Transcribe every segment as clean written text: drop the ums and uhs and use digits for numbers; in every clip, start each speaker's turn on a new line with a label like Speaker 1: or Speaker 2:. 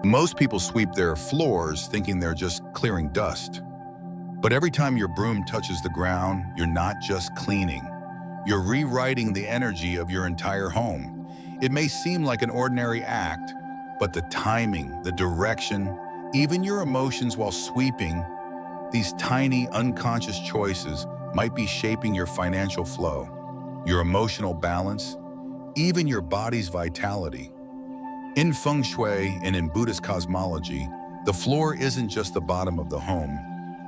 Speaker 1: Most people sweep their floors thinking they're just clearing dust. But every time your broom touches the ground, you're not just cleaning. You're rewriting the energy of your entire home. It may seem like an ordinary act, but the timing, the direction, even your emotions while sweeping, these tiny unconscious choices might be shaping your financial flow, your emotional balance, even your body's vitality. In Feng Shui and in Buddhist cosmology, the floor isn't just the bottom of the home,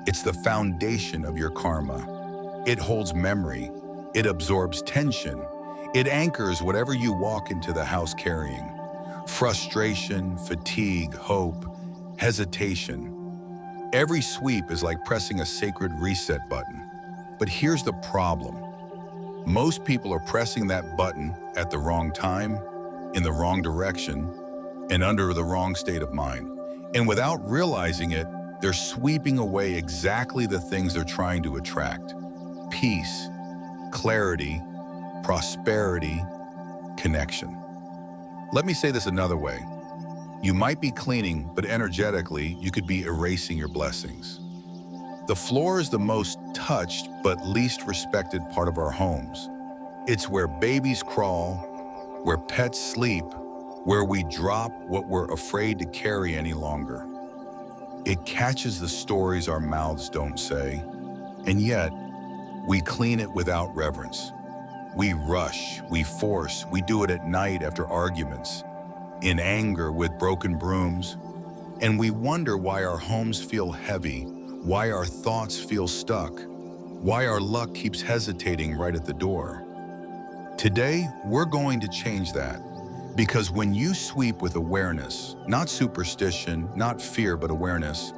Speaker 1: it's the foundation of your karma. It holds memory, it absorbs tension, it anchors whatever you walk into the house carrying. Frustration, fatigue, hope, hesitation. Every sweep is like pressing a sacred reset button. But here's the problem. Most people are pressing that button at the wrong time, in the wrong direction, and under the wrong state of mind. And without realizing it, they're sweeping away exactly the things they're trying to attract. Peace, clarity, prosperity, connection. Let me say this another way. You might be cleaning, but energetically, you could be erasing your blessings. The floor is the most touched but least respected part of our homes. It's where babies crawl, where pets sleep, where we drop what we're afraid to carry any longer. It catches the stories our mouths don't say, and yet we clean it without reverence. We rush, we force, we do it at night after arguments, in anger with broken brooms, and we wonder why our homes feel heavy, why our thoughts feel stuck, why our luck keeps hesitating right at the door. Today, we're going to change that, because when you sweep with awareness, not superstition, not fear, but awareness,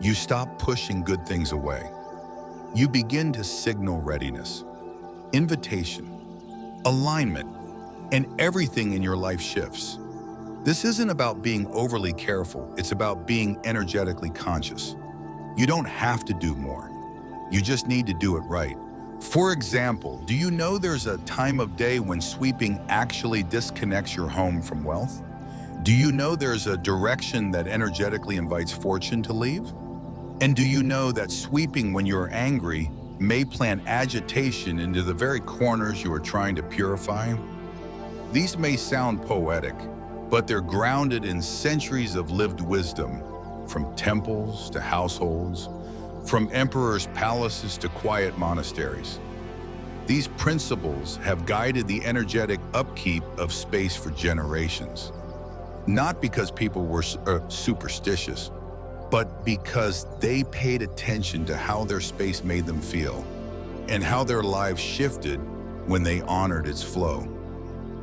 Speaker 1: you stop pushing good things away. You begin to signal readiness, invitation, alignment, and everything in your life shifts. This isn't about being overly careful, it's about being energetically conscious. You don't have to do more. You just need to do it right. For example, do you know there's a time of day when sweeping actually disconnects your home from wealth? Do you know there's a direction that energetically invites fortune to leave? And do you know that sweeping when you're angry may plant agitation into the very corners you are trying to purify? These may sound poetic, but they're grounded in centuries of lived wisdom, from temples to households, from emperors' palaces to quiet monasteries. These principles have guided the energetic upkeep of space for generations. Not because people were superstitious, but because they paid attention to how their space made them feel and how their lives shifted when they honored its flow.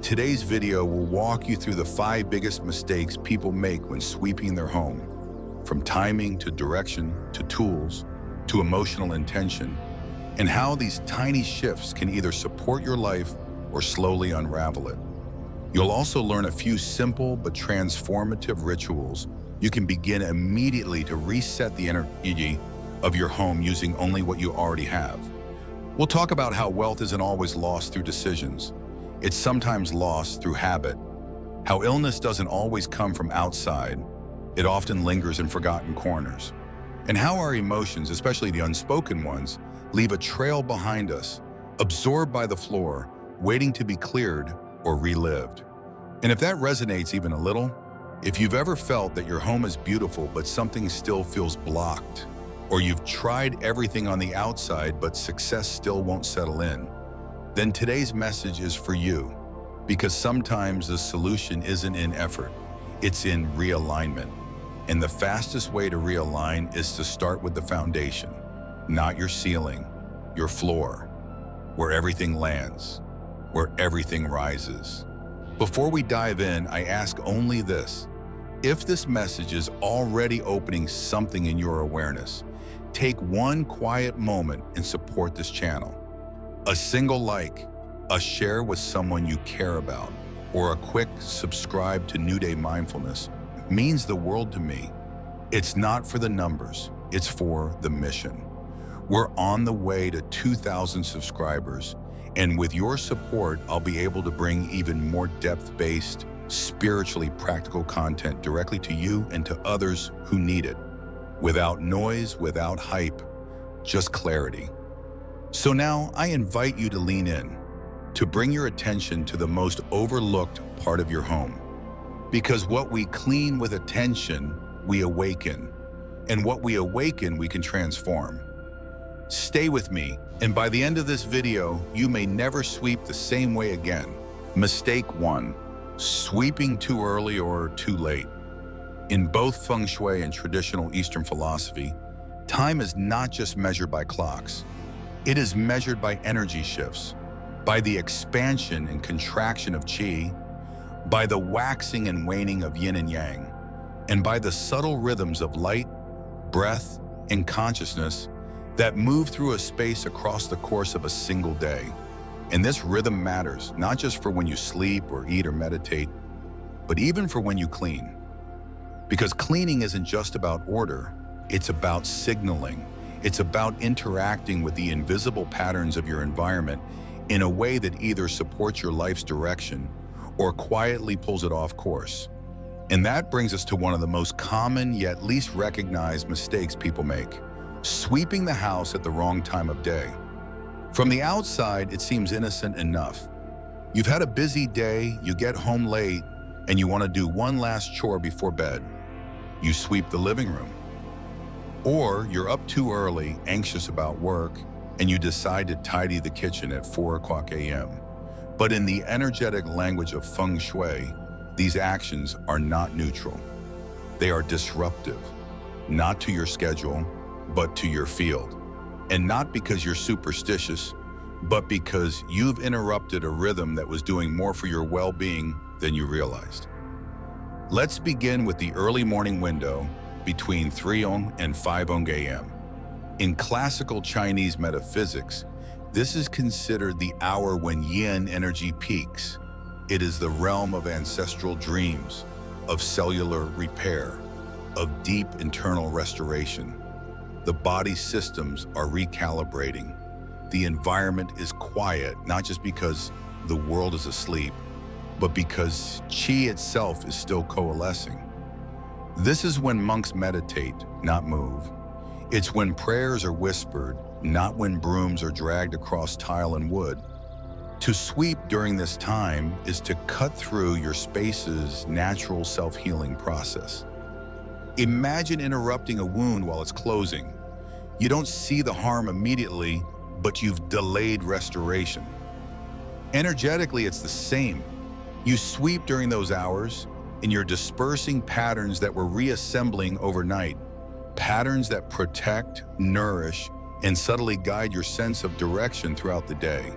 Speaker 1: Today's video will walk you through the 5 biggest mistakes people make when sweeping their home, from timing to direction to tools to emotional intention, and how these tiny shifts can either support your life or slowly unravel it. You'll also learn a few simple but transformative rituals you can begin immediately to reset the energy of your home using only what you already have. We'll talk about how wealth isn't always lost through decisions. It's sometimes lost through habit. How illness doesn't always come from outside. It often lingers in forgotten corners. And how our emotions, especially the unspoken ones, leave a trail behind us, absorbed by the floor, waiting to be cleared or relived. And if that resonates even a little, if you've ever felt that your home is beautiful but something still feels blocked, or you've tried everything on the outside but success still won't settle in, then today's message is for you, because sometimes the solution isn't in effort, it's in realignment. And the fastest way to realign is to start with the foundation, not your ceiling, your floor, where everything lands, where everything rises. Before we dive in, I ask only this. If this message is already opening something in your awareness, take one quiet moment and support this channel. A single like, a share with someone you care about, or a quick subscribe to New Day Mindfulness means the world to me. It's not for the numbers, it's for the mission. We're on the way to 2,000 subscribers, and with your support, I'll be able to bring even more depth-based, spiritually practical content directly to you and to others who need it. Without noise, without hype, just clarity. So now I invite you to lean in, to bring your attention to the most overlooked part of your home. Because what we clean with attention, we awaken. And what we awaken, we can transform. Stay with me, and by the end of this video, you may never sweep the same way again. Mistake 1. Sweeping too early or too late. In both Feng Shui and traditional Eastern philosophy, time is not just measured by clocks. It is measured by energy shifts, by the expansion and contraction of qi, by the waxing and waning of yin and yang, and by the subtle rhythms of light, breath, and consciousness that move through a space across the course of a single day. And this rhythm matters, not just for when you sleep or eat or meditate, but even for when you clean. Because cleaning isn't just about order, it's about signaling. It's about interacting with the invisible patterns of your environment in a way that either supports your life's direction or quietly pulls it off course. And that brings us to one of the most common yet least recognized mistakes people make: sweeping the house at the wrong time of day. From the outside, it seems innocent enough. You've had a busy day, you get home late, and you want to do one last chore before bed. You sweep the living room. Or you're up too early, anxious about work, and you decide to tidy the kitchen at 4 a.m. But in the energetic language of Feng Shui, these actions are not neutral. They are disruptive, not to your schedule, but to your field. And not because you're superstitious, but because you've interrupted a rhythm that was doing more for your well-being than you realized. Let's begin with the early morning window between 3 and 5 a.m. In classical Chinese metaphysics, this is considered the hour when yin energy peaks. It is the realm of ancestral dreams, of cellular repair, of deep internal restoration. The body's systems are recalibrating. The environment is quiet, not just because the world is asleep, but because qi itself is still coalescing. This is when monks meditate, not move. It's when prayers are whispered, not when brooms are dragged across tile and wood. To sweep during this time is to cut through your space's natural self-healing process. Imagine interrupting a wound while it's closing. You don't see the harm immediately, but you've delayed restoration. Energetically, it's the same. You sweep during those hours, and you're dispersing patterns that were reassembling overnight. Patterns that protect, nourish, and subtly guide your sense of direction throughout the day.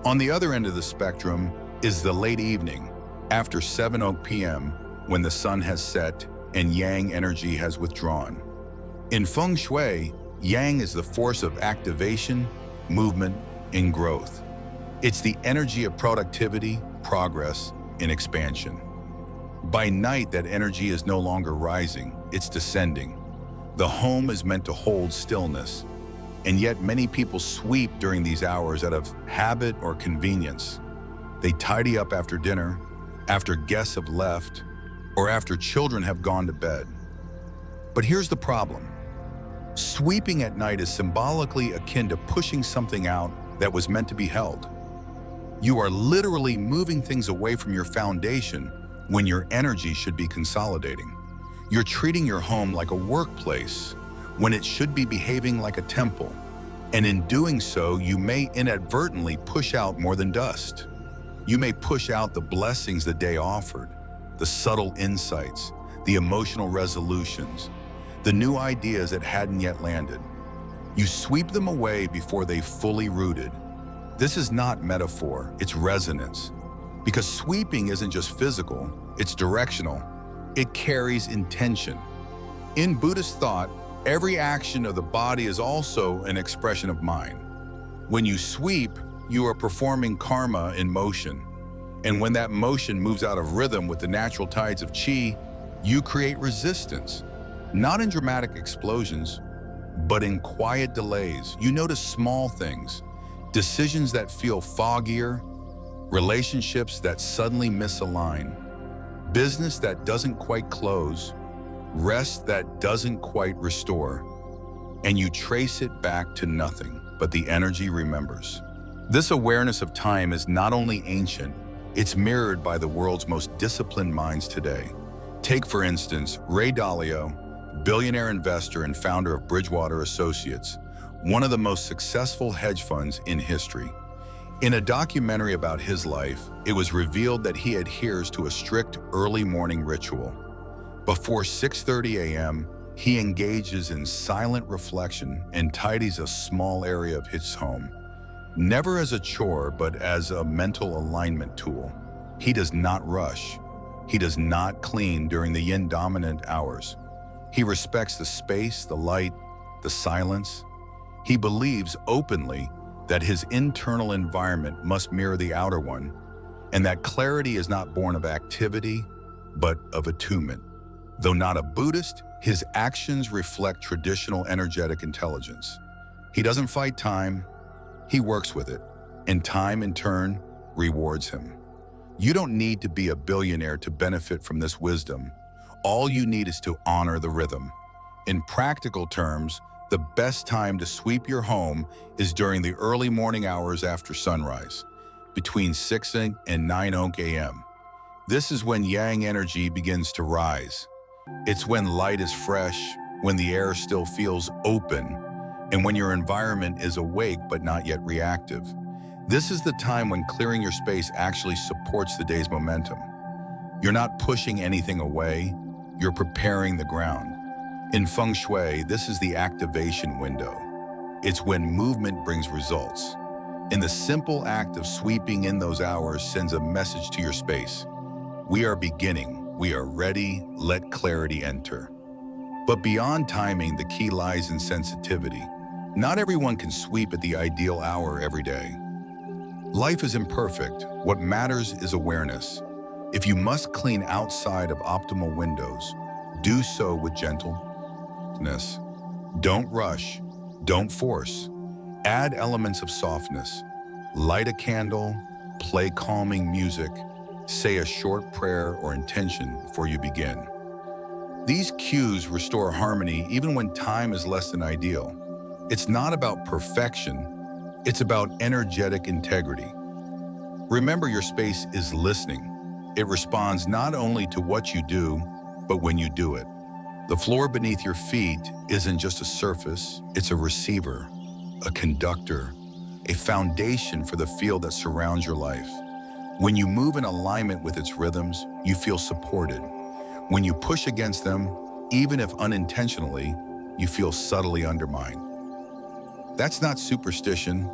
Speaker 1: On the other end of the spectrum is the late evening, after 7 p.m., when the sun has set and yang energy has withdrawn. In Feng Shui, yang is the force of activation, movement, and growth. It's the energy of productivity, progress, and expansion. By night, that energy is no longer rising, it's descending. The home is meant to hold stillness, and yet many people sweep during these hours out of habit or convenience. They tidy up after dinner, after guests have left, or after children have gone to bed. But here's the problem. Sweeping at night is symbolically akin to pushing something out that was meant to be held. You are literally moving things away from your foundation when your energy should be consolidating. You're treating your home like a workplace when it should be behaving like a temple. And in doing so, you may inadvertently push out more than dust. You may push out the blessings the day offered, the subtle insights, the emotional resolutions, the new ideas that hadn't yet landed. You sweep them away before they fully rooted. This is not metaphor, it's resonance. Because sweeping isn't just physical, it's directional. It carries intention. In Buddhist thought, every action of the body is also an expression of mind. When you sweep, you are performing karma in motion. And when that motion moves out of rhythm with the natural tides of qi, you create resistance. Not in dramatic explosions, but in quiet delays. You notice small things, decisions that feel foggier, relationships that suddenly misalign, business that doesn't quite close, rest that doesn't quite restore, and you trace it back to nothing, but the energy remembers. This awareness of time is not only ancient, it's mirrored by the world's most disciplined minds today. Take, for instance, Ray Dalio, billionaire investor and founder of Bridgewater Associates, one of the most successful hedge funds in history. In a documentary about his life, it was revealed that he adheres to a strict early morning ritual. Before 6:30 a.m., he engages in silent reflection and tidies a small area of his home. Never as a chore, but as a mental alignment tool. He does not rush. He does not clean during the yin-dominant hours. He respects the space, the light, the silence. He believes openly that his internal environment must mirror the outer one, and that clarity is not born of activity, but of attunement. Though not a Buddhist, his actions reflect traditional energetic intelligence. He doesn't fight time, he works with it, and time in turn rewards him. You don't need to be a billionaire to benefit from this wisdom. All you need is to honor the rhythm. In practical terms, the best time to sweep your home is during the early morning hours after sunrise, between 6 and 9 a.m. This is when yang energy begins to rise. It's when light is fresh, when the air still feels open, and when your environment is awake but not yet reactive. This is the time when clearing your space actually supports the day's momentum. You're not pushing anything away, you're preparing the ground. In Feng Shui, this is the activation window. It's when movement brings results. And the simple act of sweeping in those hours sends a message to your space. We are beginning, we are ready, let clarity enter. But beyond timing, the key lies in sensitivity. Not everyone can sweep at the ideal hour every day. Life is imperfect. What matters is awareness. If you must clean outside of optimal windows, do so with gentleness. Don't rush, don't force. Add elements of softness. Light a candle, play calming music, say a short prayer or intention before you begin. These cues restore harmony even when time is less than ideal. It's not about perfection, it's about energetic integrity. Remember, your space is listening. It responds not only to what you do, but when you do it. The floor beneath your feet isn't just a surface, it's a receiver, a conductor, a foundation for the field that surrounds your life. When you move in alignment with its rhythms, you feel supported. When you push against them, even if unintentionally, you feel subtly undermined. That's not superstition,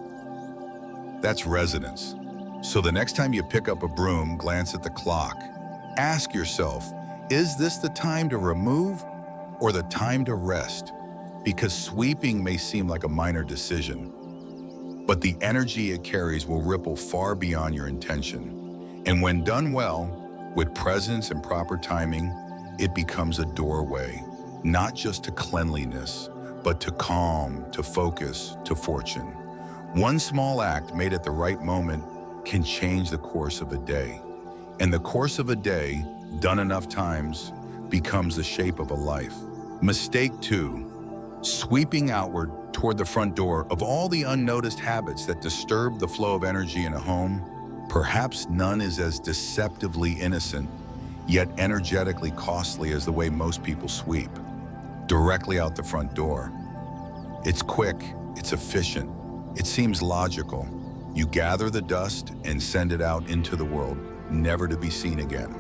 Speaker 1: that's resonance. So the next time you pick up a broom, glance at the clock. Ask yourself, is this the time to remove or the time to rest? Because sweeping may seem like a minor decision, but the energy it carries will ripple far beyond your intention. And when done well, with presence and proper timing, it becomes a doorway, not just to cleanliness, but to calm, to focus, to fortune. One small act made at the right moment can change the course of a day. And the course of a day, done enough times, becomes the shape of a life. Mistake 2, sweeping outward toward the front door. Of all the unnoticed habits that disturb the flow of energy in a home, perhaps none is as deceptively innocent, yet energetically costly as the way most people sweep. Directly out the front door. It's quick, it's efficient, it seems logical. You gather the dust and send it out into the world, never to be seen again.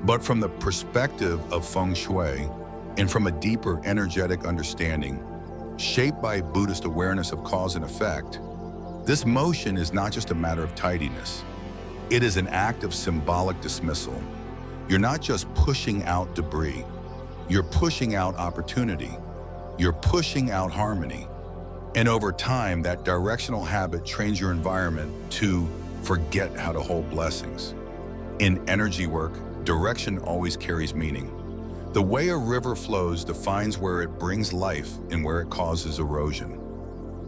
Speaker 1: But from the perspective of Feng Shui, and from a deeper energetic understanding, shaped by Buddhist awareness of cause and effect, this motion is not just a matter of tidiness. It is an act of symbolic dismissal. You're not just pushing out debris, you're pushing out opportunity. You're pushing out harmony. And over time, that directional habit trains your environment to forget how to hold blessings. In energy work, direction always carries meaning. The way a river flows defines where it brings life and where it causes erosion.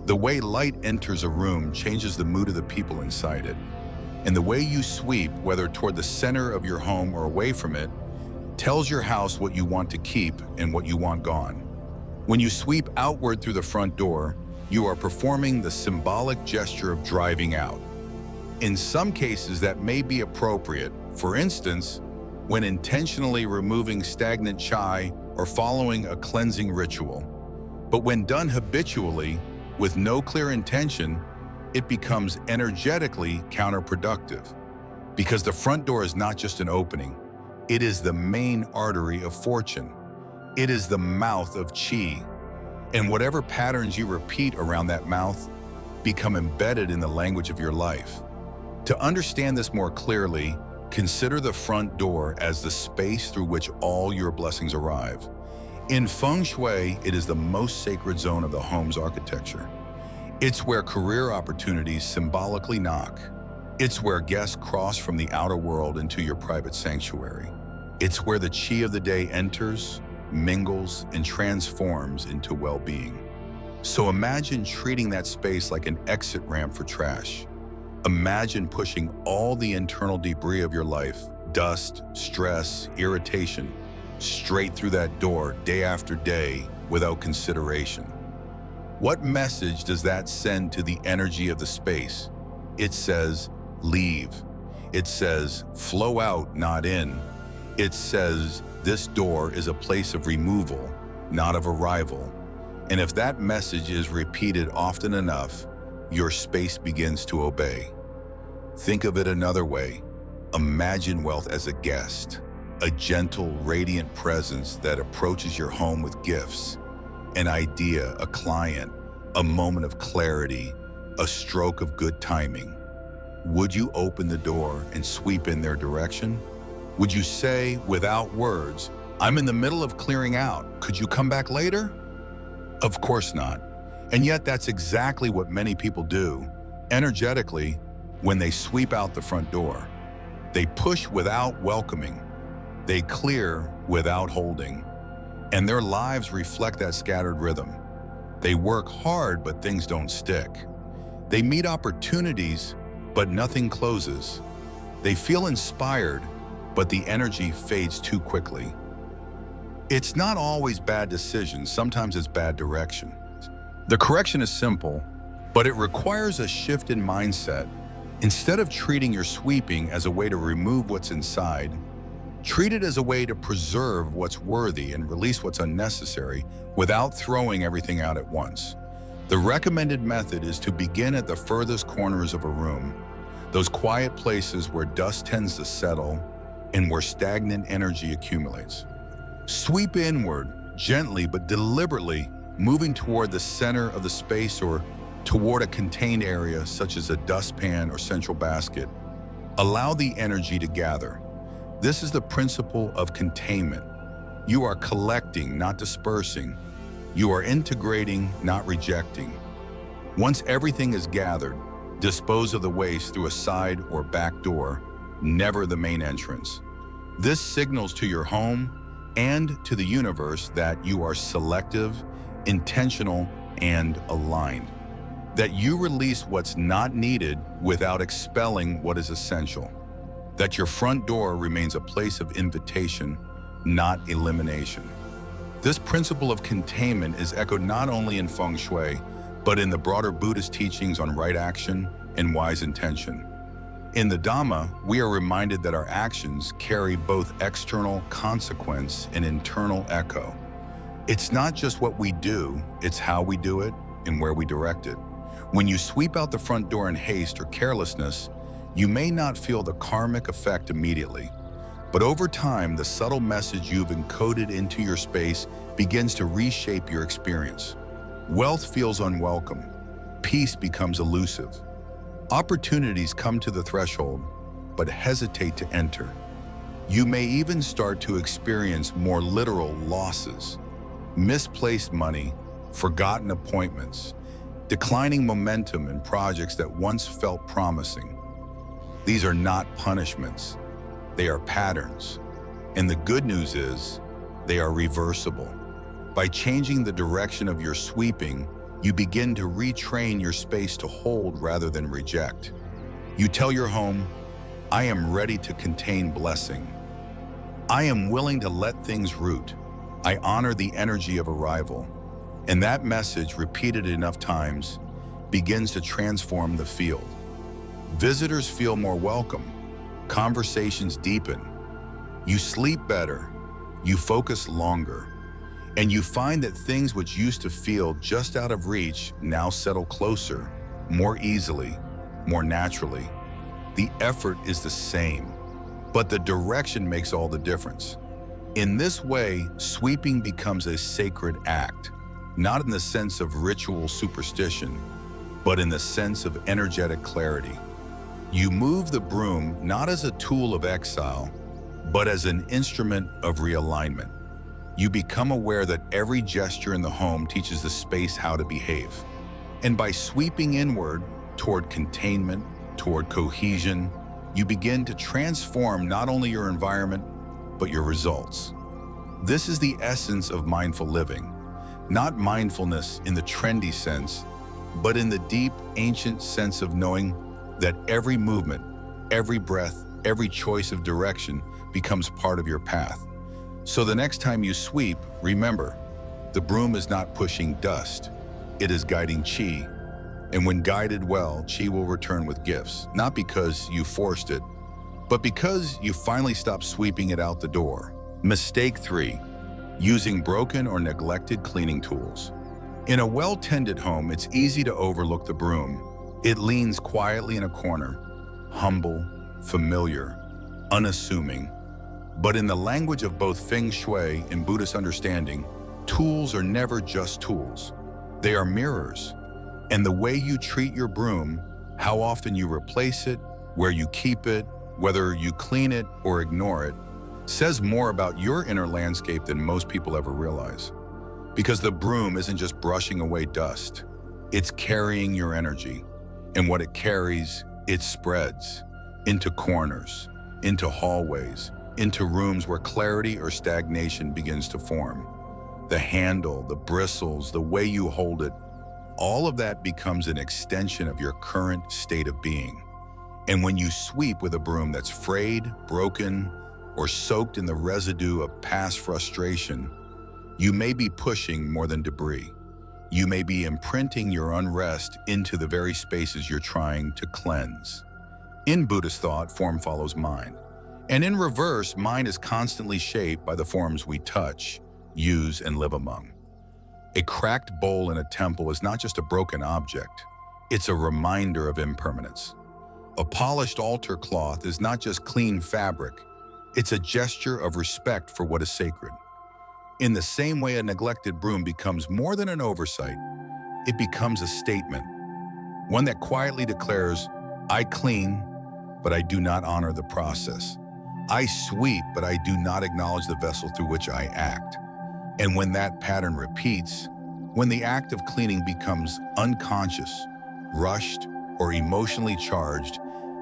Speaker 1: The way light enters a room changes the mood of the people inside it. And the way you sweep, whether toward the center of your home or away from it, tells your house what you want to keep and what you want gone. When you sweep outward through the front door, you are performing the symbolic gesture of driving out. In some cases, that may be appropriate, for instance, when intentionally removing stagnant chai or following a cleansing ritual. But when done habitually, with no clear intention, it becomes energetically counterproductive. Because the front door is not just an opening, it is the main artery of fortune. It is the mouth of qi. And whatever patterns you repeat around that mouth become embedded in the language of your life. To understand this more clearly, consider the front door as the space through which all your blessings arrive. In Feng Shui, it is the most sacred zone of the home's architecture. It's where career opportunities symbolically knock. It's where guests cross from the outer world into your private sanctuary. It's where the qi of the day enters, mingles, and transforms into well-being. So imagine treating that space like an exit ramp for trash. Imagine pushing all the internal debris of your life, dust, stress, irritation, straight through that door day after day without consideration. What message does that send to the energy of the space? It says, leave. It says, flow out, not in. It says, this door is a place of removal, not of arrival. And if that message is repeated often enough, your space begins to obey. Think of it another way. Imagine wealth as a guest, a gentle, radiant presence that approaches your home with gifts, an idea, a client, a moment of clarity, a stroke of good timing. Would you open the door and sweep in their direction? Would you say, without words, I'm in the middle of clearing out, could you come back later? Of course not. And yet that's exactly what many people do, energetically, when they sweep out the front door. They push without welcoming. They clear without holding. And their lives reflect that scattered rhythm. They work hard, but things don't stick. They meet opportunities, but nothing closes. They feel inspired, but the energy fades too quickly. It's not always bad decisions, sometimes it's bad direction. The correction is simple, but it requires a shift in mindset. Instead of treating your sweeping as a way to remove what's inside, treat it as a way to preserve what's worthy and release what's unnecessary without throwing everything out at once. The recommended method is to begin at the furthest corners of a room, those quiet places where dust tends to settle and where stagnant energy accumulates. Sweep inward, gently but deliberately, moving toward the center of the space or toward a contained area such as a dustpan or central basket. Allow the energy to gather. This is the principle of containment. You are collecting, not dispersing. You are integrating, not rejecting. Once everything is gathered, dispose of the waste through a side or back door, never the main entrance. This signals to your home and to the universe that you are selective, intentional, and aligned. That you release what's not needed without expelling what is essential. That your front door remains a place of invitation, not elimination. This principle of containment is echoed not only in Feng Shui, but in the broader Buddhist teachings on right action and wise intention. In the Dhamma, we are reminded that our actions carry both external consequence and internal echo. It's not just what we do, it's how we do it and where we direct it. When you sweep out the front door in haste or carelessness, you may not feel the karmic effect immediately, but over time, the subtle message you've encoded into your space begins to reshape your experience. Wealth feels unwelcome. Peace becomes elusive. Opportunities come to the threshold, but hesitate to enter. You may even start to experience more literal losses. Misplaced money, forgotten appointments, declining momentum in projects that once felt promising. These are not punishments. They are patterns. And the good news is, they are reversible. By changing the direction of your sweeping, you begin to retrain your space to hold rather than reject. You tell your home, I am ready to contain blessing. I am willing to let things root. I honor the energy of arrival. And that message, repeated enough times, begins to transform the field. Visitors feel more welcome. Conversations deepen. You sleep better. You focus longer. And you find that things which used to feel just out of reach now settle closer, more easily, more naturally. The effort is the same, but the direction makes all the difference. In this way, sweeping becomes a sacred act, not in the sense of ritual superstition, but in the sense of energetic clarity. You move the broom not as a tool of exile, but as an instrument of realignment. You become aware that every gesture in the home teaches the space how to behave. And by sweeping inward toward containment, toward cohesion, you begin to transform not only your environment, but your results. This is the essence of mindful living, not mindfulness in the trendy sense, but in the deep, ancient sense of knowing that every movement, every breath, every choice of direction becomes part of your path. So the next time you sweep, remember, the broom is not pushing dust, it is guiding qi. And when guided well, qi will return with gifts, not because you forced it, but because you finally stopped sweeping it out the door. Mistake 3, using broken or neglected cleaning tools. In a well-tended home, it's easy to overlook the broom. It leans quietly in a corner, humble, familiar, unassuming. But in the language of both Feng Shui and Buddhist understanding, tools are never just tools. They are mirrors. And the way you treat your broom, how often you replace it, where you keep it, whether you clean it or ignore it, says more about your inner landscape than most people ever realize. Because the broom isn't just brushing away dust, it's carrying your energy. And what it carries, it spreads into corners, into hallways, into rooms where clarity or stagnation begins to form. The handle, the bristles, the way you hold it, all of that becomes an extension of your current state of being. And when you sweep with a broom that's frayed, broken, or soaked in the residue of past frustration, you may be pushing more than debris. You may be imprinting your unrest into the very spaces you're trying to cleanse. In Buddhist thought, form follows mind. And in reverse, mind is constantly shaped by the forms we touch, use, and live among. A cracked bowl in a temple is not just a broken object, it's a reminder of impermanence. A polished altar cloth is not just clean fabric, it's a gesture of respect for what is sacred. In the same way a neglected broom becomes more than an oversight, it becomes a statement, one that quietly declares, I clean, but I do not honor the process. I sweep, but I do not acknowledge the vessel through which I act. And when that pattern repeats, when the act of cleaning becomes unconscious, rushed, or emotionally charged,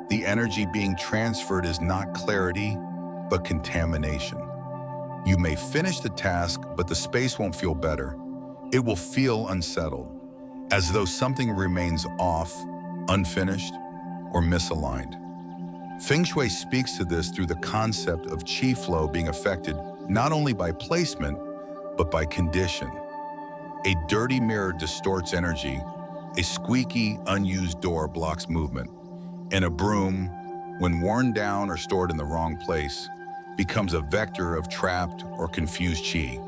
Speaker 1: the energy being transferred is not clarity, but contamination. You may finish the task, but the space won't feel better. It will feel unsettled, as though something remains off, unfinished, or misaligned. Feng Shui speaks to this through the concept of qi flow being affected not only by placement, but by condition. A dirty mirror distorts energy, a squeaky, unused door blocks movement, and a broom, when worn down or stored in the wrong place, becomes a vector of trapped or confused qi,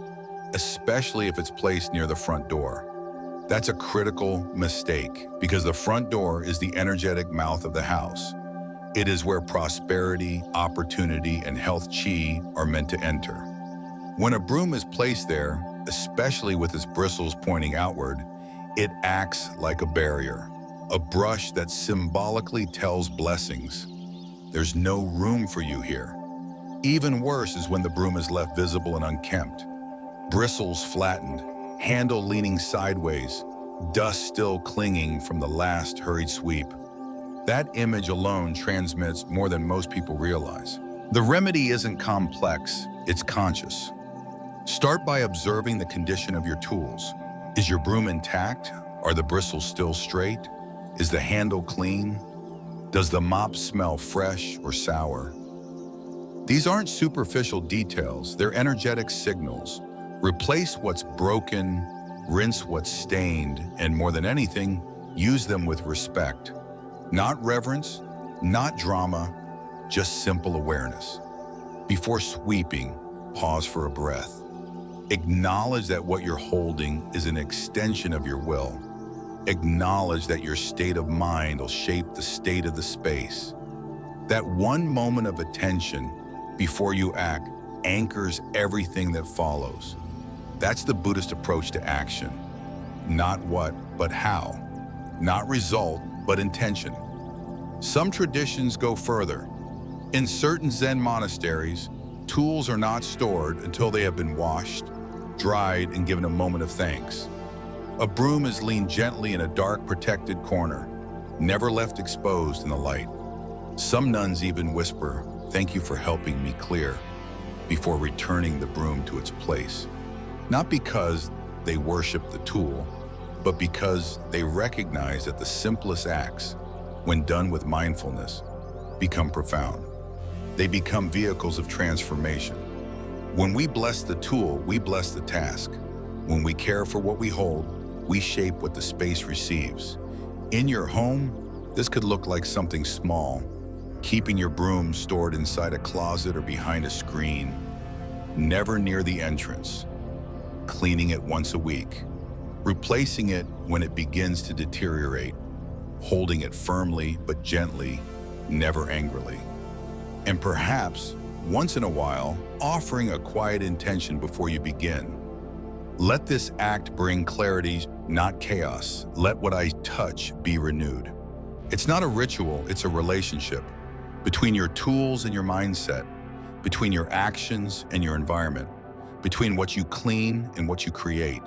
Speaker 1: especially if it's placed near the front door. That's a critical mistake because the front door is the energetic mouth of the house. It is where prosperity, opportunity, and health qi are meant to enter. When a broom is placed there, especially with its bristles pointing outward, it acts like a barrier, a brush that symbolically tells blessings. There's no room for you here. Even worse is when the broom is left visible and unkempt. Bristles flattened, handle leaning sideways, dust still clinging from the last hurried sweep. That image alone transmits more than most people realize. The remedy isn't complex, it's conscious. Start by observing the condition of your tools. Is your broom intact? Are the bristles still straight? Is the handle clean? Does the mop smell fresh or sour? These aren't superficial details, they're energetic signals. Replace what's broken, rinse what's stained, and more than anything, use them with respect. Not reverence, not drama, just simple awareness. Before sweeping, pause for a breath. Acknowledge that what you're holding is an extension of your will. Acknowledge that your state of mind will shape the state of the space. That one moment of attention before you act anchors everything that follows. That's the Buddhist approach to action. Not what, but how. Not result, but intention. Some traditions go further. In certain Zen monasteries, tools are not stored until they have been washed, dried, and given a moment of thanks. A broom is leaned gently in a dark, protected corner, never left exposed in the light. Some nuns even whisper, "Thank you for helping me clear," before returning the broom to its place. Not because they worship the tool, but because they recognize that the simplest acts, when done with mindfulness, become profound. They become vehicles of transformation. When we bless the tool, we bless the task. When we care for what we hold, we shape what the space receives. In your home, this could look like something small, keeping your broom stored inside a closet or behind a screen, never near the entrance, cleaning it once a week, replacing it when it begins to deteriorate, holding it firmly but gently, never angrily. And perhaps, once in a while, offering a quiet intention before you begin. Let this act bring clarity, not chaos. Let what I touch be renewed. It's not a ritual, it's a relationship. Between your tools and your mindset, between your actions and your environment, between what you clean and what you create.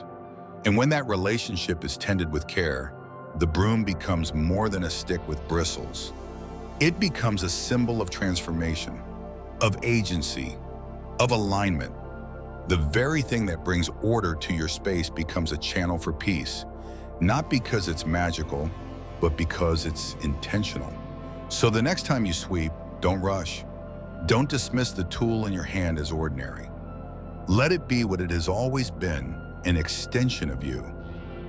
Speaker 1: And when that relationship is tended with care, the broom becomes more than a stick with bristles. It becomes a symbol of transformation, of agency, of alignment. The very thing that brings order to your space becomes a channel for peace, not because it's magical, but because it's intentional. So the next time you sweep, don't rush. Don't dismiss the tool in your hand as ordinary. Let it be what it has always been, an extension of you.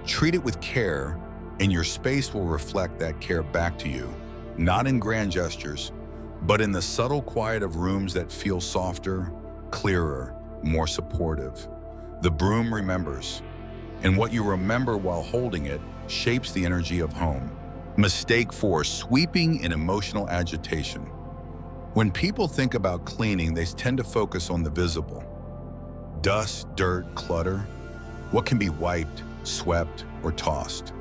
Speaker 1: Treat it with care, and your space will reflect that care back to you, not in grand gestures, but in the subtle quiet of rooms that feel softer, clearer, more supportive. The broom remembers, and what you remember while holding it shapes the energy of home. Mistake 4, sweeping in emotional agitation. When people think about cleaning, they tend to focus on the visible. Dust, dirt, clutter, what can be wiped, swept, or tossed.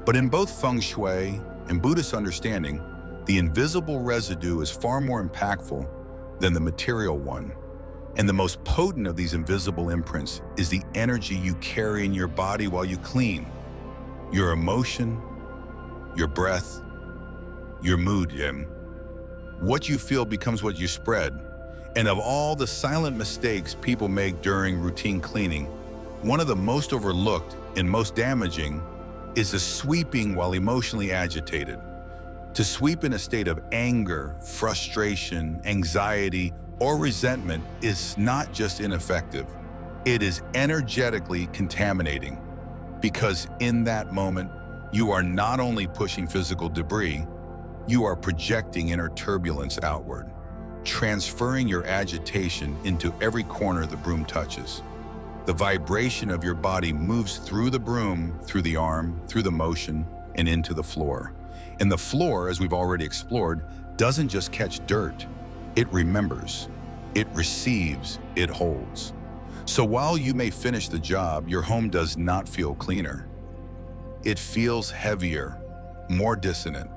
Speaker 1: But in both Feng Shui and Buddhist understanding, the invisible residue is far more impactful than the material one. And the most potent of these invisible imprints is the energy you carry in your body while you clean. Your emotion, your breath, your mood, what you feel becomes what you spread. And of all the silent mistakes people make during routine cleaning, one of the most overlooked and most damaging is the sweeping while emotionally agitated. To sweep in a state of anger, frustration, anxiety, or resentment is not just ineffective, it is energetically contaminating. Because in that moment, you are not only pushing physical debris, you are projecting inner turbulence outward, transferring your agitation into every corner the broom touches. The vibration of your body moves through the broom, through the arm, through the motion, and into the floor. And the floor, as we've already explored, doesn't just catch dirt. It remembers, it receives, it holds. So while you may finish the job, your home does not feel cleaner. It feels heavier, more dissonant.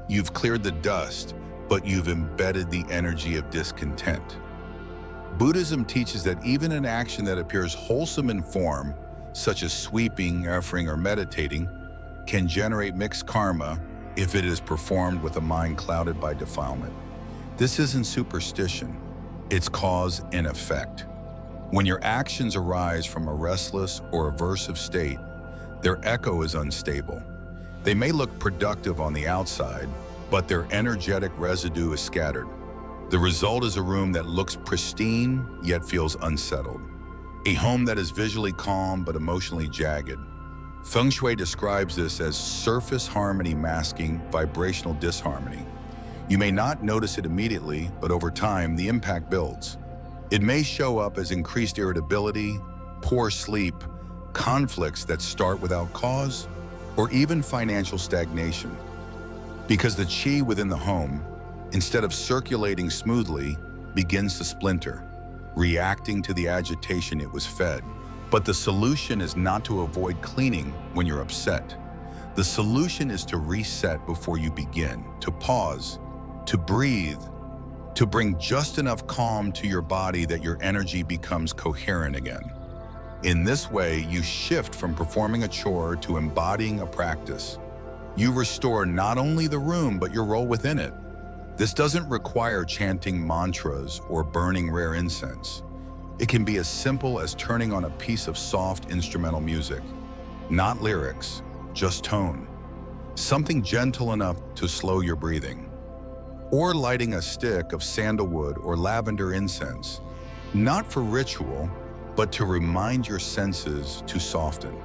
Speaker 1: You've cleared the dust, but you've embedded the energy of discontent. Buddhism teaches that even an action that appears wholesome in form, such as sweeping, offering, or meditating, can generate mixed karma if it is performed with a mind clouded by defilement. This isn't superstition, it's cause and effect. When your actions arise from a restless or aversive state, their echo is unstable. They may look productive on the outside, but their energetic residue is scattered. The result is a room that looks pristine, yet feels unsettled. A home that is visually calm, but emotionally jagged. Feng Shui describes this as surface harmony masking vibrational disharmony. You may not notice it immediately, but over time, the impact builds. It may show up as increased irritability, poor sleep, conflicts that start without cause, or even financial stagnation. Because the qi within the home, instead of circulating smoothly, begins to splinter, reacting to the agitation it was fed. But the solution is not to avoid cleaning when you're upset. The solution is to reset before you begin, to pause, to breathe, to bring just enough calm to your body that your energy becomes coherent again. In this way, you shift from performing a chore to embodying a practice. You restore not only the room, but your role within it. This doesn't require chanting mantras or burning rare incense. It can be as simple as turning on a piece of soft instrumental music. Not lyrics, just tone. Something gentle enough to slow your breathing. Or lighting a stick of sandalwood or lavender incense, not for ritual, but to remind your senses to soften.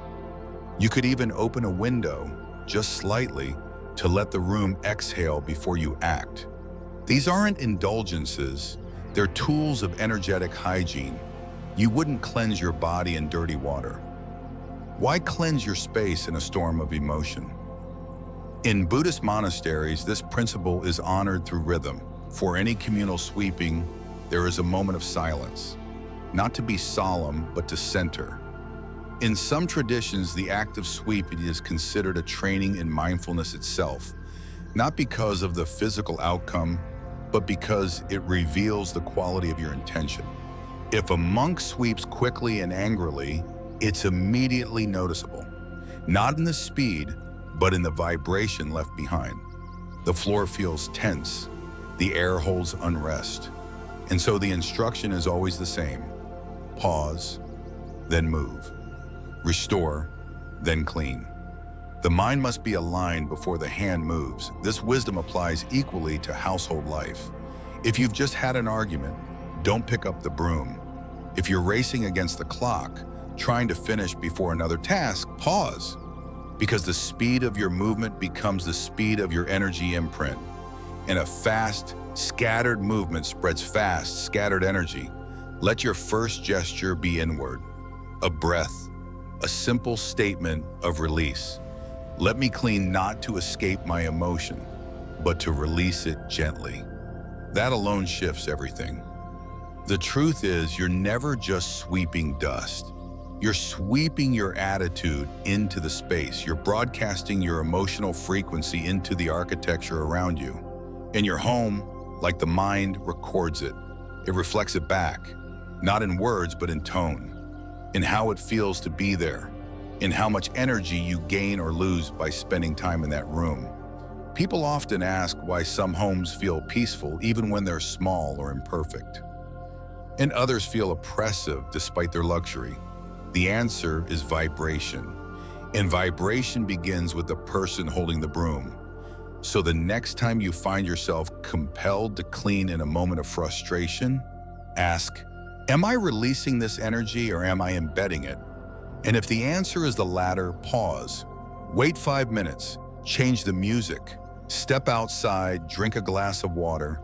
Speaker 1: You could even open a window, just slightly, to let the room exhale before you act. These aren't indulgences, they're tools of energetic hygiene. You wouldn't cleanse your body in dirty water. Why cleanse your space in a storm of emotion? In Buddhist monasteries, this principle is honored through rhythm. For any communal sweeping, there is a moment of silence, not to be solemn, but to center. In some traditions, the act of sweeping is considered a training in mindfulness itself, not because of the physical outcome, but because it reveals the quality of your intention. If a monk sweeps quickly and angrily, it's immediately noticeable, not in the speed, but in the vibration left behind. The floor feels tense, the air holds unrest, and so the instruction is always the same. Pause, then move. Restore, then clean. The mind must be aligned before the hand moves. This wisdom applies equally to household life. If you've just had an argument, don't pick up the broom. If you're racing against the clock, trying to finish before another task, pause. Because the speed of your movement becomes the speed of your energy imprint. And a fast, scattered movement spreads fast, scattered energy. Let your first gesture be inward, a breath, a simple statement of release. Let me clean not to escape my emotion, but to release it gently. That alone shifts everything. The truth is, you're never just sweeping dust. You're sweeping your attitude into the space. You're broadcasting your emotional frequency into the architecture around you. In your home, like the mind records it. It reflects it back, not in words, but in tone, in how it feels to be there, in how much energy you gain or lose by spending time in that room. People often ask why some homes feel peaceful even when they're small or imperfect, and others feel oppressive despite their luxury. The answer is vibration, and vibration begins with the person holding the broom. So the next time you find yourself compelled to clean in a moment of frustration, ask, am I releasing this energy or am I embedding it? And if the answer is the latter, pause. Wait 5 minutes, change the music, step outside, drink a glass of water.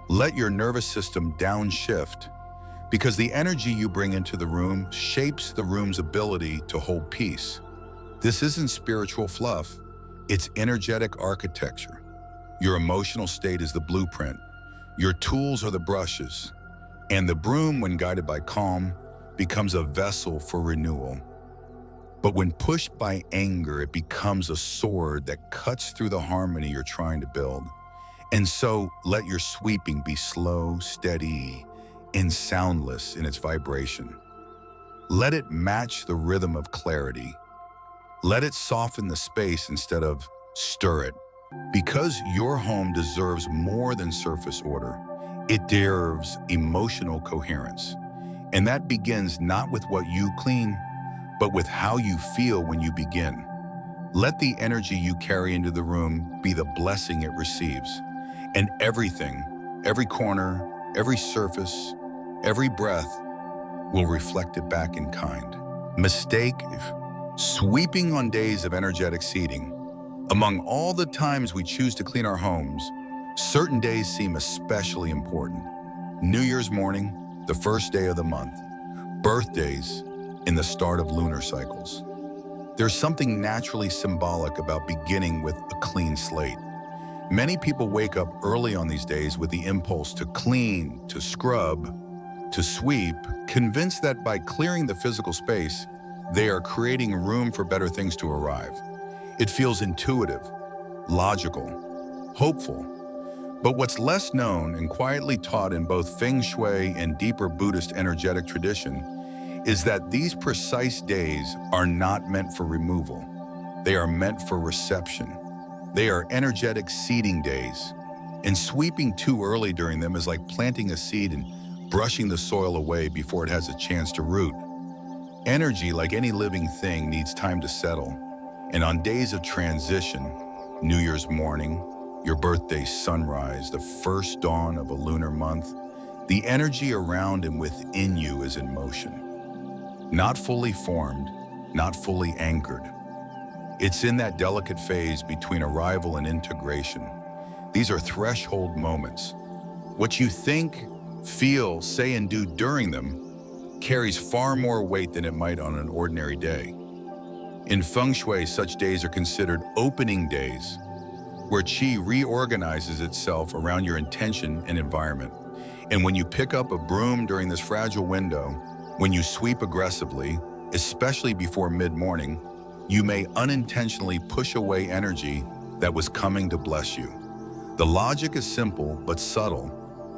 Speaker 1: Let your nervous system downshift, because the energy you bring into the room shapes the room's ability to hold peace. This isn't spiritual fluff, it's energetic architecture. Your emotional state is the blueprint. Your tools are the brushes. And the broom, when guided by calm, becomes a vessel for renewal. But when pushed by anger, it becomes a sword that cuts through the harmony you're trying to build. And so, let your sweeping be slow, steady, and soundless in its vibration. Let it match the rhythm of clarity. Let it soften the space instead of stir it. Because your home deserves more than surface order, it deserves emotional coherence. And that begins not with what you clean, but with how you feel when you begin. Let the energy you carry into the room be the blessing it receives. And everything, every corner, every surface, every breath will reflect it back in kind. Mistake sweeping on days of energetic seeding. Among all the times we choose to clean our homes, certain days seem especially important. New Year's morning, the first day of the month, birthdays, in the start of lunar cycles. There's something naturally symbolic about beginning with a clean slate. Many people wake up early on these days with the impulse to clean, to scrub, to sweep, convinced that by clearing the physical space, they are creating room for better things to arrive. It feels intuitive, logical, hopeful. But what's less known and quietly taught in both Feng Shui and deeper Buddhist energetic tradition is that these precise days are not meant for removal. They are meant for reception. They are energetic seeding days. And sweeping too early during them is like planting a seed and brushing the soil away before it has a chance to root. Energy, like any living thing, needs time to settle. And on days of transition, New Year's morning, your birthday sunrise, the first dawn of a lunar month, the energy around and within you is in motion. Not fully formed, not fully anchored. It's in that delicate phase between arrival and integration. These are threshold moments. What you think, feel, say, and do during them carries far more weight than it might on an ordinary day. In Feng Shui, such days are considered opening days, where qi reorganizes itself around your intention and environment. And when you pick up a broom during this fragile window, when you sweep aggressively, especially before mid-morning, you may unintentionally push away energy that was coming to bless you. The logic is simple but subtle.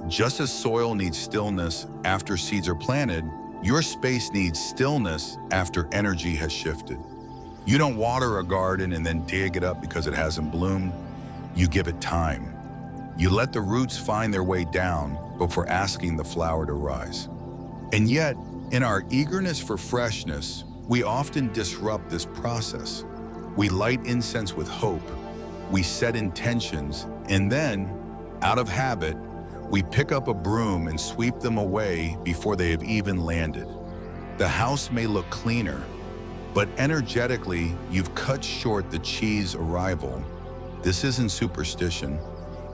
Speaker 1: Just as soil needs stillness after seeds are planted, your space needs stillness after energy has shifted. You don't water a garden and then dig it up because it hasn't bloomed. You give it time. You let the roots find their way down before asking the flower to rise. And yet, in our eagerness for freshness, we often disrupt this process. We light incense with hope, we set intentions, and then, out of habit, we pick up a broom and sweep them away before they have even landed. The house may look cleaner, but energetically, you've cut short the qi's arrival. This isn't superstition,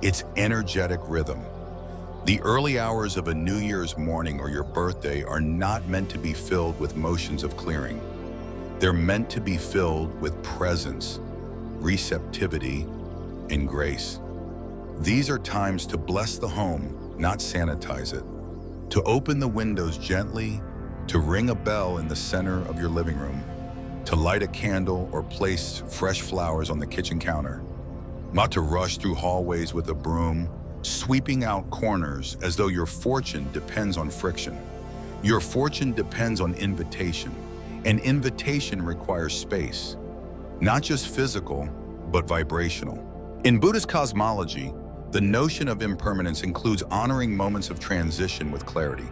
Speaker 1: it's energetic rhythm. The early hours of a New Year's morning or your birthday are not meant to be filled with motions of clearing. They're meant to be filled with presence, receptivity, and grace. These are times to bless the home, not sanitize it. To open the windows gently, to ring a bell in the center of your living room, to light a candle or place fresh flowers on the kitchen counter. Not to rush through hallways with a broom, sweeping out corners as though your fortune depends on friction. Your fortune depends on invitation, and invitation requires space, not just physical, but vibrational. In Buddhist cosmology, the notion of impermanence includes honoring moments of transition with clarity.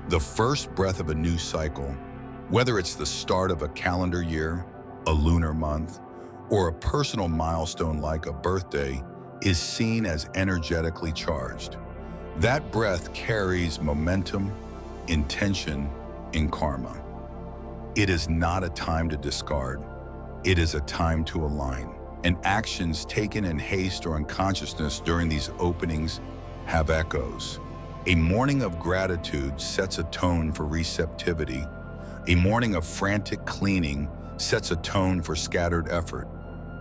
Speaker 1: The first breath of a new cycle, whether it's the start of a calendar year, a lunar month, or a personal milestone like a birthday, is seen as energetically charged. That breath carries momentum, intention, and karma. It is not a time to discard. It is a time to align. And actions taken in haste or unconsciousness during these openings have echoes. A morning of gratitude sets a tone for receptivity. A morning of frantic cleaning sets a tone for scattered effort.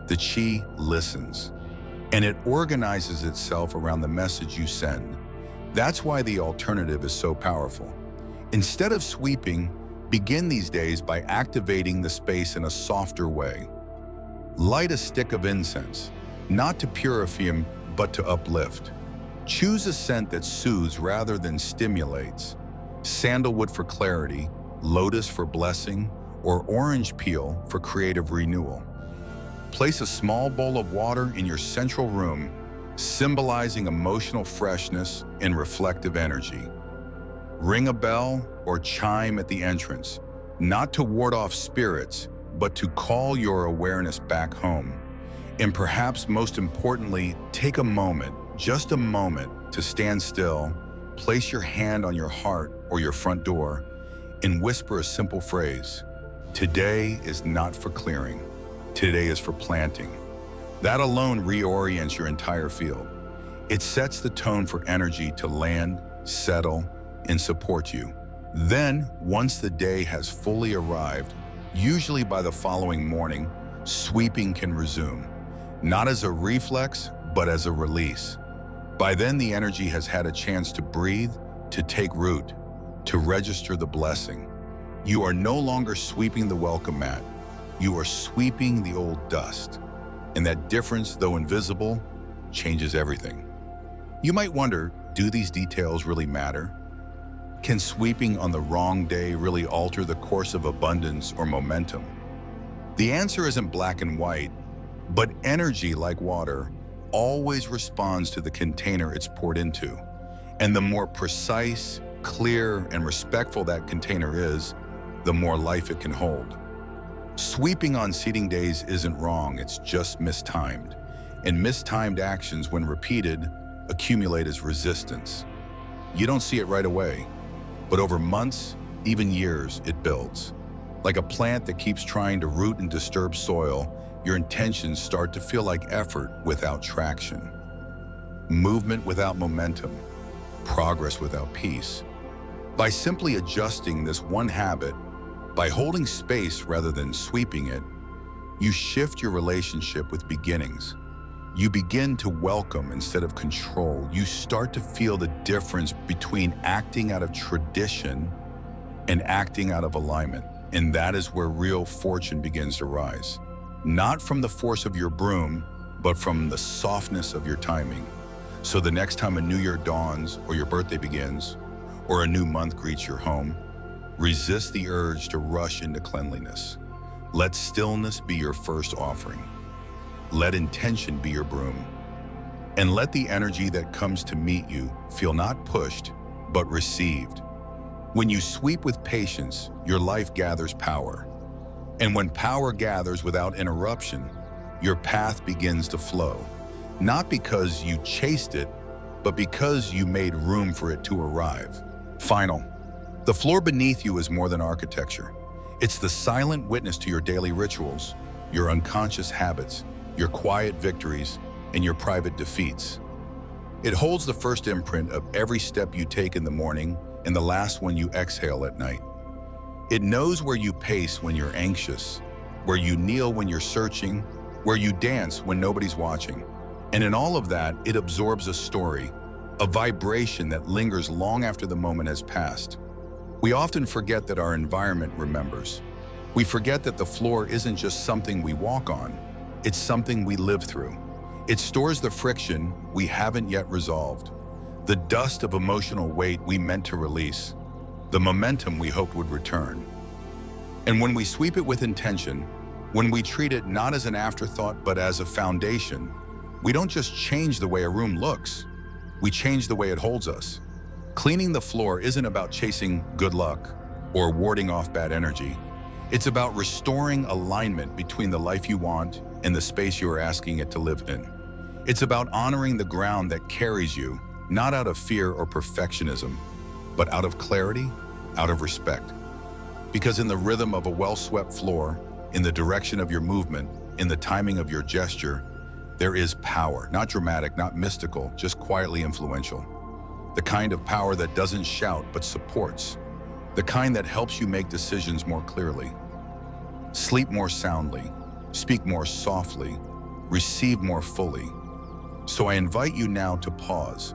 Speaker 1: The qi listens, and it organizes itself around the message you send. That's why the alternative is so powerful. Instead of sweeping, begin these days by activating the space in a softer way. Light a stick of incense, not to purify, but to uplift. Choose a scent that soothes rather than stimulates. Sandalwood for clarity, lotus for blessing, or orange peel for creative renewal. Place a small bowl of water in your central room, symbolizing emotional freshness and reflective energy. Ring a bell or chime at the entrance, not to ward off spirits, but to call your awareness back home. And perhaps most importantly, take a moment, just a moment, to stand still, place your hand on your heart or your front door, and whisper a simple phrase. Today is not for clearing. Today is for planting. That alone reorients your entire field. It sets the tone for energy to land, settle, and support you. Then, once the day has fully arrived, usually by the following morning, sweeping can resume. Not as a reflex, but as a release. By then, the energy has had a chance to breathe, to take root, to register the blessing. You are no longer sweeping the welcome mat. You are sweeping the old dust. And that difference, though invisible, changes everything. You might wonder, do these details really matter? Can sweeping on the wrong day really alter the course of abundance or momentum? The answer isn't black and white, but energy, like water, always responds to the container it's poured into. And the more precise, clear, and respectful that container is, the more life it can hold. Sweeping on seeding days isn't wrong, it's just mistimed. And mistimed actions, when repeated, accumulate as resistance. You don't see it right away, but over months, even years, it builds. Like a plant that keeps trying to root and disturb soil, your intentions start to feel like effort without traction, movement without momentum, progress without peace. By simply adjusting this one habit, by holding space rather than sweeping it, you shift your relationship with beginnings. You begin to welcome instead of control. You start to feel the difference between acting out of tradition and acting out of alignment. And that is where real fortune begins to rise. Not from the force of your broom, but from the softness of your timing. So the next time a new year dawns, or your birthday begins, or a new month greets your home, resist the urge to rush into cleanliness. Let stillness be your first offering. Let intention be your broom. And let the energy that comes to meet you feel not pushed, but received. When you sweep with patience, your life gathers power. And when power gathers without interruption, your path begins to flow. Not because you chased it, but because you made room for it to arrive. Final. The floor beneath you is more than architecture. It's the silent witness to your daily rituals, your unconscious habits, your quiet victories, and your private defeats. It holds the first imprint of every step you take in the morning and the last one you exhale at night. It knows where you pace when you're anxious, where you kneel when you're searching, where you dance when nobody's watching. And in all of that, it absorbs a story, a vibration that lingers long after the moment has passed. We often forget that our environment remembers. We forget that the floor isn't just something we walk on, it's something we live through. It stores the friction we haven't yet resolved, the dust of emotional weight we meant to release, the momentum we hoped would return. And when we sweep it with intention, when we treat it not as an afterthought but as a foundation, we don't just change the way a room looks, we change the way it holds us. Cleaning the floor isn't about chasing good luck or warding off bad energy. It's about restoring alignment between the life you want and the space you are asking it to live in. It's about honoring the ground that carries you, not out of fear or perfectionism, but out of clarity, out of respect. Because in the rhythm of a well-swept floor, in the direction of your movement, in the timing of your gesture, there is power, not dramatic, not mystical, just quietly influential. The kind of power that doesn't shout but supports. The kind that helps you make decisions more clearly, sleep more soundly, speak more softly, receive more fully. So I invite you now to pause,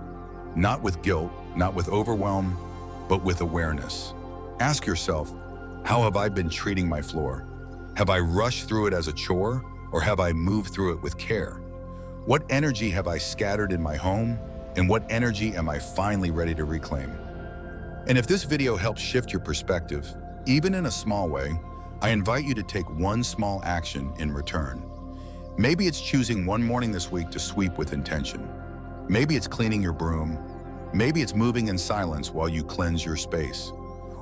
Speaker 1: not with guilt, not with overwhelm, but with awareness. Ask yourself, how have I been treating my floor? Have I rushed through it as a chore, or have I moved through it with care? What energy have I scattered in my home, and what energy am I finally ready to reclaim? And if this video helps shift your perspective, even in a small way, I invite you to take one small action in return. Maybe it's choosing one morning this week to sweep with intention. Maybe it's cleaning your broom. Maybe it's moving in silence while you cleanse your space.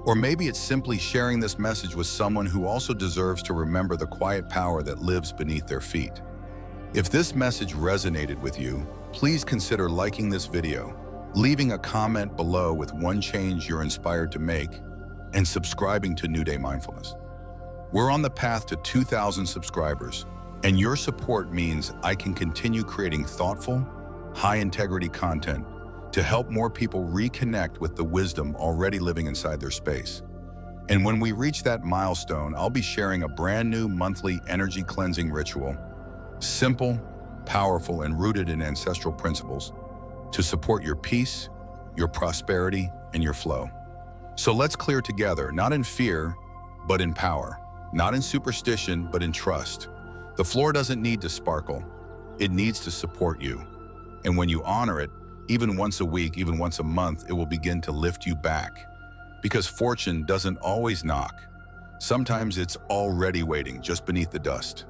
Speaker 1: Or maybe it's simply sharing this message with someone who also deserves to remember the quiet power that lives beneath their feet. If this message resonated with you, please consider liking this video, leaving a comment below with one change you're inspired to make, and subscribing to New Day Mindfulness. We're on the path to 2,000 subscribers, and your support means I can continue creating thoughtful, high-integrity content to help more people reconnect with the wisdom already living inside their space. And when we reach that milestone, I'll be sharing a brand new monthly energy cleansing ritual, simple, powerful, and rooted in ancestral principles to support your peace, your prosperity, and your flow. So let's clear together, not in fear, but in power, not in superstition, but in trust. The floor doesn't need to sparkle. It needs to support you. And when you honor it, even once a week, even once a month, it will begin to lift you back. Because fortune doesn't always knock. Sometimes it's already waiting just beneath the dust.